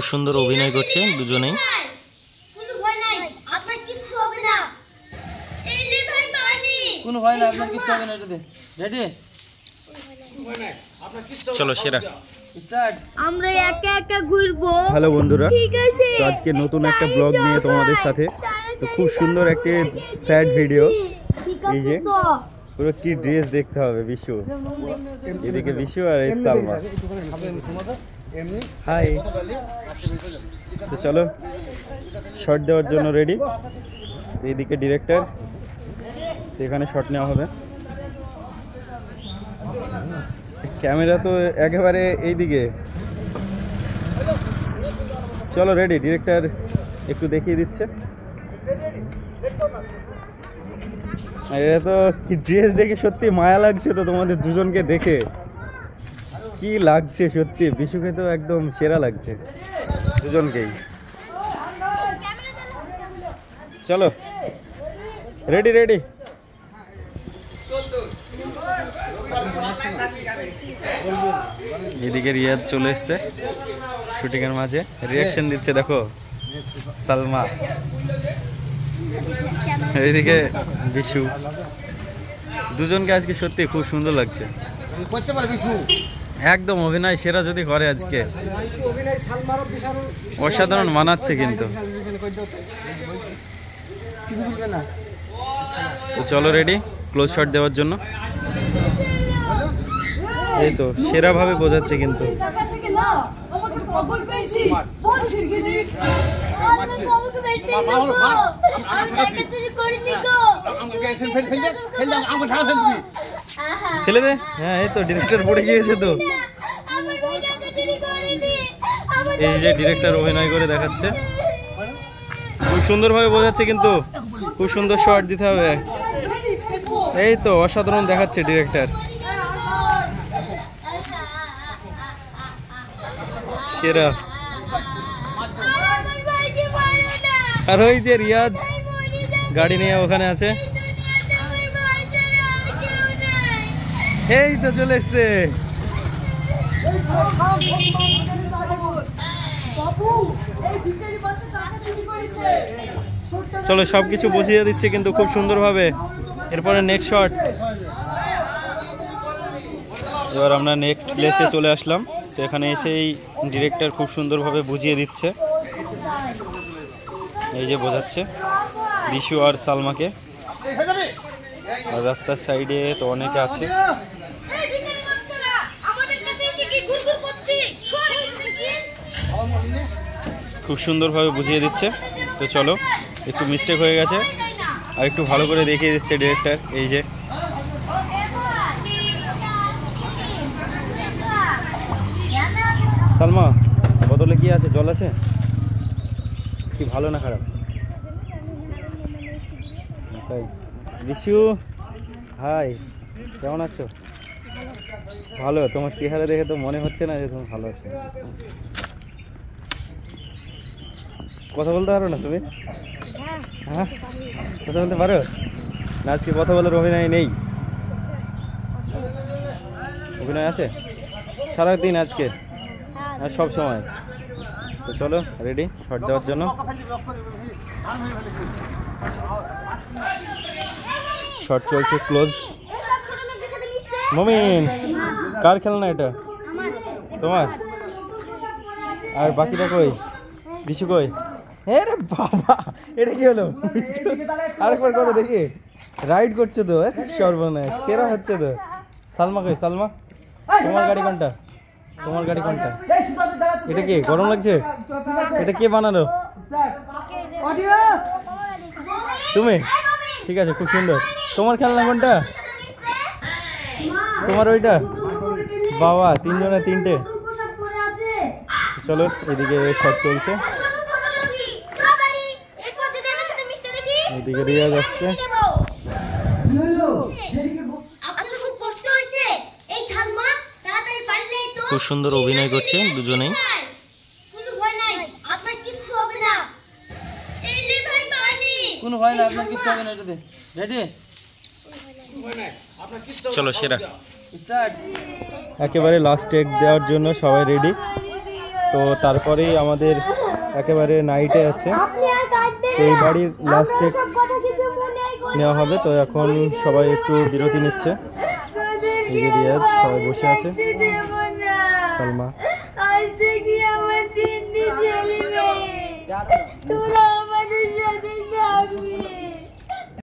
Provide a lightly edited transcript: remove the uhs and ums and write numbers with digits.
খুব সুন্দর অভিনয় করছে দুজনেই। কোনো ভয় না, আপনার কিচ্ছু হবে না। এটাতে রেডি, চলো সেরা স্টার্ট। আমরা একা একা ঘুরবো। হ্যালো বন্ধুরা, ঠিক আছে, তো আজকে নতুন একটা ব্লগ নিয়ে তোমাদের সাথে। তো খুব সুন্দর একটি স্যাড ভিডিও। এই যে পুরো কি ড্রেস দেখতে হবে বিশু, এদিকে বিশু আর এই সালমা। হাই, তো চলো শট দেওয়ার জন্য রেডি। এইদিকে ডিরেক্টর, এখানে শট নেওয়া হবে। ক্যামেরা তো একেবারে এইদিকে। চলো রেডি, ডিরেক্টর একটু দেখিয়ে দিচ্ছে। আর এটা তো কি ড্রেস দেখে সত্যি মায়া লাগছে তো তোমাদের দুজনকে দেখে। কি লাগছে সত্যি, বিশুকে তো একদম সেরা লাগছে দুজনকেই। চলো রেডি রেডি। এদিকে রিয়াদ চলে এসছে শুটিং এর মাঝে, রিয়াকশন দিচ্ছে দেখো সালমা। এইদিকে বিশু, দুজনকে আজকে সত্যি খুব সুন্দর লাগছে। একদম অভিনয় সেরা যদি করে আজকে, অসাধারণ মানাচ্ছে কিন্তু। তো চলো রেডি ক্লোজ শট দেওয়ার জন্য। এই তো সেরা ভাবে বোঝাচ্ছে কিন্তু। ফেলে দে, হ্যাঁ এই তো ডিরেক্টর পড়ে গিয়েছে তো। এই যে ডিরেক্টর অভিনয় করে দেখাচ্ছে, খুব সুন্দরভাবে বোঝাচ্ছে কিন্তু। খুব সুন্দর শট দিতে হবে। এই তো অসাধারণ দেখাচ্ছে ডিরেক্টর, সেরা। আর ওই যে রিয়াজ গাড়ি নিয়ে ওখানে আছে, এই তো চলে এসছে। চলো সবকিছু বুঝিয়ে দিচ্ছে কিন্তু খুব সুন্দরভাবে। এরপরে নেক্সট শট। এবার আমরা নেক্সট প্লেসে চলে আসলাম। তো এখানে এসেই ডিরেক্টর খুব সুন্দরভাবে বুঝিয়ে দিচ্ছে। এই যে বোঝাচ্ছে বিশু আর সালমাকে। আর রাস্তার সাইডে তো অনেকে আছে। খুব সুন্দরভাবে বুঝিয়ে দিচ্ছে। তো চলো, একটু মিস্টেক হয়ে গেছে, আর একটু ভালো করে দেখিয়ে দিচ্ছে ডিরেক্টর। এই যে সালমা, বোতলে কি আছে? জল আছে কি? ভালো না খারাপ? তাই। বিশু হাই, কেমন আছো? ভালো। তোমার চেহারা দেখে তো মনে হচ্ছে না যে তুমি ভালো আছো। কথা বলতে পারো না তুমি? হ্যাঁ কথা বলতে পারো না? আজকে কথা বলার অভিনয় নেই? অভিনয় আছে সারাদিন আজকে আর সব সময়। তো চলো রেডি শট দেওয়ার জন্য। শট চলছে ক্লোজ। মমিন, কার খেলনা এটা? তোমার? আর বাকিটা কই? বিশু কই? আরে বাবা, এটা কি হলো? আরেকবার করো দেখি। রাইড করছে তো, সর্বনাশ, সেরা হচ্ছে তো। সালমা কই? সালমা, তোমার গাড়ি কোনটা? তোমার গাড়ি কোনটা? এটা কি গরম লাগছে? এটা কে বানালো? তুমি? ঠিক আছে, খুব সুন্দর। তোমার খেলনা কোনটা? তোমার ওইটা? বাবা, তিনজনে তিনটে। চলো এদিকে শট চলছে। এদিকে রিয়াজ আসছে। খুব সুন্দর অভিনয় করছে দুজনেই। কোনো ভয় না, আপনার কিচ্ছু হবে না। এটাতে রেডি, চলো সেরা স্টার্ট। একেবারে লাস্ট টেক দেওয়ার জন্য সবাই রেডি। তো তারপরেই আমাদের একেবারে নাইটে আছে, তো এই বাড়ির লাস্ট ডেট নেওয়া হবে। তো এখন সবাই একটু বিরতি নিচ্ছে, এই যে রিয়াজ সবাই বসে আছে, সালমা আজ থেকে আমার 3 দিন চলবে। তোরা